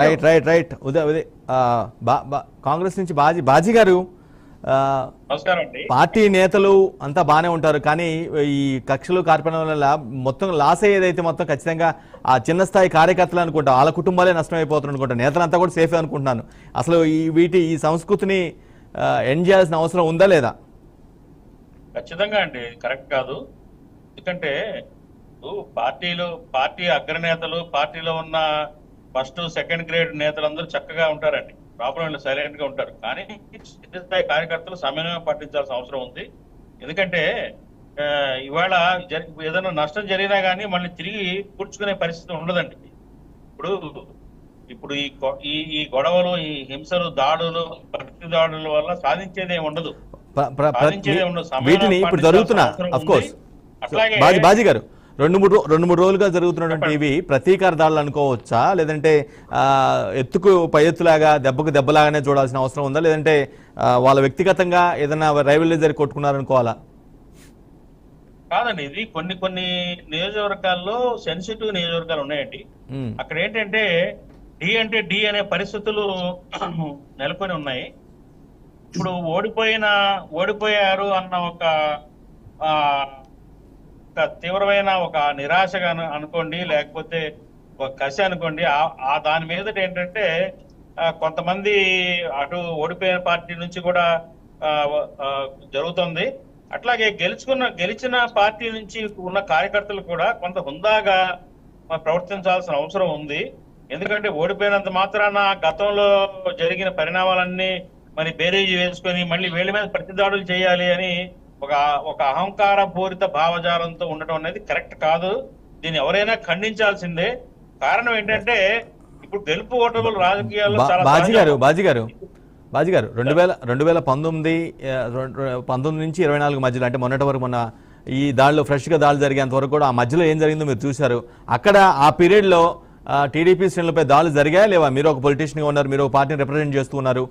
Right right right Uday Uday Congress నుంచి బాజీ గారు, నమస్కారం అండి. పార్టీ నేతలు అంతా బాగానే ఉంటారు, కానీ ఈ కక్షలు కార్పణం వల్ల మొత్తం లాస్ అయ్యేదైతే మొత్తం ఖచ్చితంగా ఆ చిన్న స్థాయి కార్యకర్తలు అనుకుంటా, వాళ్ళ కుటుంబాలే నష్టమైపోతున్నారు అనుకుంటా. నేతలంతా కూడా సేఫే అనుకుంటున్నాను. అసలు ఈ సంస్కృతిని ఎండ్ చేయాల్సిన అవసరం ఉందా లేదా? ఖచ్చితంగా అండి, కరెక్ట్ కాదు. ఎందుకంటే పార్టీ అగ్రనేతలు, పార్టీలో ఉన్న ఫస్ట్ సెకండ్ గ్రేడ్ నేతలందరూ చక్కగా ఉంటారండి, ప్రాబ్లం సైలెంట్ గా ఉంటారు. కానీ స్థాయి కార్యకర్తలు సమన్వయం పాటించాల్సిన అవసరం ఉంది. ఎందుకంటే ఇవాళ ఏదైనా నష్టం జరిగినా కానీ మళ్ళీ తిరిగి కూర్చుకునే పరిస్థితి ఉండదండి. ఇప్పుడు ఈ గొడవలు, ఈ హింసలు, దాడులు, ప్రతి దాడుల వల్ల సాధించేదే ఉండదు. వీటిని ఇప్పుడు జరుగుతున్నా ఆఫ్ కోర్స్ బాజీ గారు రెండు మూడు రోజులుగా జరుగుతున్నటువంటి ఇవి ప్రతీకార దాడులు అనుకోవచ్చా, లేదంటే ఎత్తుకు పై ఎత్తులాగా దెబ్బకు దెబ్బలాగానే చూడాల్సిన అవసరం ఉందా, లేదంటే వాళ్ళ వ్యక్తిగతంగా ఏదైనా రైవల్రీ జరిగి కొట్టుకున్నారనుకోవాలా? కాదండి, ఇది కొన్ని నియోజకవర్గాల్లో సెన్సిటివ్ నియోజకవర్గాలు ఉన్నాయండి. అక్కడ ఏంటంటే డి అనే పరిస్థితులు నెలకొని ఉన్నాయి. ఇప్పుడు ఓడిపోయారు అన్న ఒక తీవ్రమైన ఒక నిరాశగా అనుకోండి, లేకపోతే ఒక కసి అనుకోండి. ఆ దాని మీద ఏంటంటే కొంతమంది అటు ఓడిపోయిన పార్టీ నుంచి కూడా జరుగుతుంది. అట్లాగే గెలిచిన పార్టీ నుంచి ఉన్న కార్యకర్తలు కూడా కొంత హుందాగా ప్రవర్తించాల్సిన అవసరం ఉంది. ఎందుకంటే ఓడిపోయినంత మాత్రాన గతంలో జరిగిన పరిణామాలన్నీ మరి బేరీజు వేసుకొని మళ్ళీ వీళ్ళ మీద ప్రతిదాడులు చేయాలి అని ఒక అహంకార పూరిత భావజాలంతో ఉండటం అనేది కరెక్ట్ కాదు. దీన్ని ఎవరైనా ఖండించాల్సిందే. కారణం ఏంటంటే ఇప్పుడు గెలుపు ఓటములు రాజకీయాల్లో బాజీ గారు 2019 నుంచి 24 మధ్యలో, అంటే మొన్నటి వరకు ఈ దాడులు ఫ్రెష్గా దాడులు జరిగేంత వరకు కూడా ఆ మధ్యలో ఏం జరిగిందో మీరు చూశారు. అక్కడ ఆ పీరియడ్లో టీడీపీ శ్రేణులపై దాడులు జరిగాయా లేవా? మీరు ఒక పొలిటీషియన్ గా ఉన్నారు, మీరు ఒక పార్టీని రిప్రజెంట్ చేస్తూ ఉన్నారు.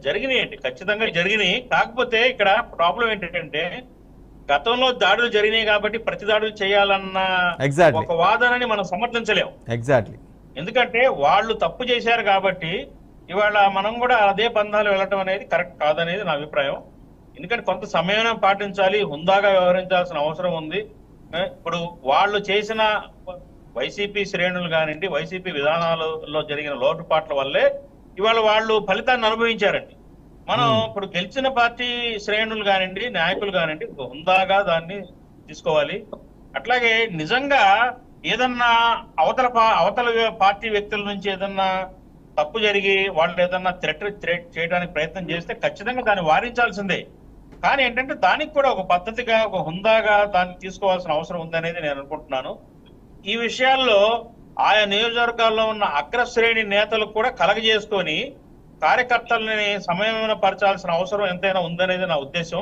జరిగినాయండి, ఖచ్చితంగా జరిగినాయి. కాకపోతే ఇక్కడ ప్రాబ్లం ఏంటంటే గతంలో దాడులు జరిగినాయి కాబట్టి ప్రతి దాడులు చేయాలన్న ఒక వాదనని మనం సమర్థించలేము. ఎగ్జాక్ట్లీ. ఎందుకంటే వాళ్ళు తప్పు చేశారు కాబట్టి ఇవాళ మనం కూడా అదే బంధాలు వెళ్ళటం అనేది కరెక్ట్ కాదనేది నా అభిప్రాయం. ఎందుకంటే కొంత సమయం పాటించాలి, హుందాగా వ్యవహరించాల్సిన అవసరం ఉంది. ఇప్పుడు వాళ్ళు చేసిన వైసీపీ శ్రేణులు కానివ్వండి, వైసీపీ విధానాలలో జరిగిన లోటుపాట్ల వల్లే ఇవాళ వాళ్ళు ఫలితాన్ని అనుభవించారండి. మనం ఇప్పుడు గెలిచిన పార్టీ శ్రేణులు కానివ్వండి, నాయకులు కానివ్వండి, హుందాగా దాన్ని తీసుకోవాలి. అట్లాగే నిజంగా ఏదన్నా అవతల పార్టీ వ్యక్తుల నుంచి ఏదన్నా తప్పు జరిగి వాళ్ళు ఏదన్నా థ్రెట్ చేయడానికి ప్రయత్నం చేస్తే ఖచ్చితంగా దాన్ని వారించాల్సిందే. కానీ ఏంటంటే దానికి కూడా ఒక పద్ధతిగా, ఒక హుందాగా దాన్ని తీసుకోవాల్సిన అవసరం ఉందనేది నేను అనుకుంటున్నాను. ఈ విషయాల్లో ఆయా నియోజకవర్గాల్లో ఉన్న అగ్రశ్రేణి నేతలు కూడా కలగజేసుకొని కార్యకర్తలని సమన్వయపరచాల్సిన అవసరం ఎంతైనా ఉందనేది నా ఉద్దేశం.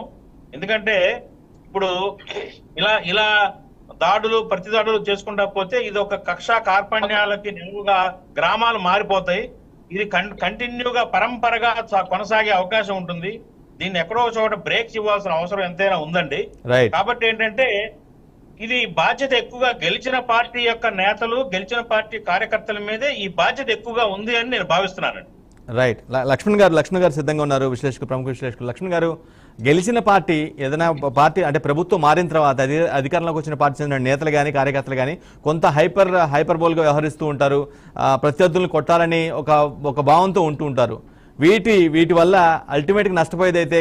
ఎందుకంటే ఇప్పుడు ఇలా దాడులు ప్రతి దాడులు చేసుకుంటా పోతే ఇది ఒక కక్ష కార్పణ్యాలకి నిలువుగా గ్రామాలు మారిపోతాయి. ఇది కంటిన్యూగా పరంపరగా కొనసాగే అవకాశం ఉంటుంది. దీన్ని ఎక్కడో చోట బ్రేక్స్ ఇవ్వాల్సిన అవసరం ఎంతైనా ఉందండి. కాబట్టి ఏంటంటే ఇది బాధ్యత ఎక్కువగా గెలిచిన పార్టీ యొక్క నేతలు, గెలిచిన పార్టీ కార్యకర్తల మీదే ఈ బాధ్యత ఎక్కువగా ఉంది అని నేను భావిస్తున్నానండి. రైట్. లక్ష్మణ్ గారు సిద్ధంగా ఉన్నారు, ప్రముఖ విశ్లేషకులు. లక్ష్మణ్ గారు, గెలిచిన పార్టీ ఏదైనా పార్టీ అంటే ప్రభుత్వం మారిన తర్వాత అధికారంలోకి వచ్చిన పార్టీ చెందిన నేతలు కానీ కార్యకర్తలు కానీ కొంత హైపర్బోల్గా వ్యవహరిస్తూ ఉంటారు, ప్రత్యర్థులను కొట్టాలని ఒక భావంతో ఉంటూ ఉంటారు. వీటి వల్ల అల్టిమేట్గా నష్టపోయేది అయితే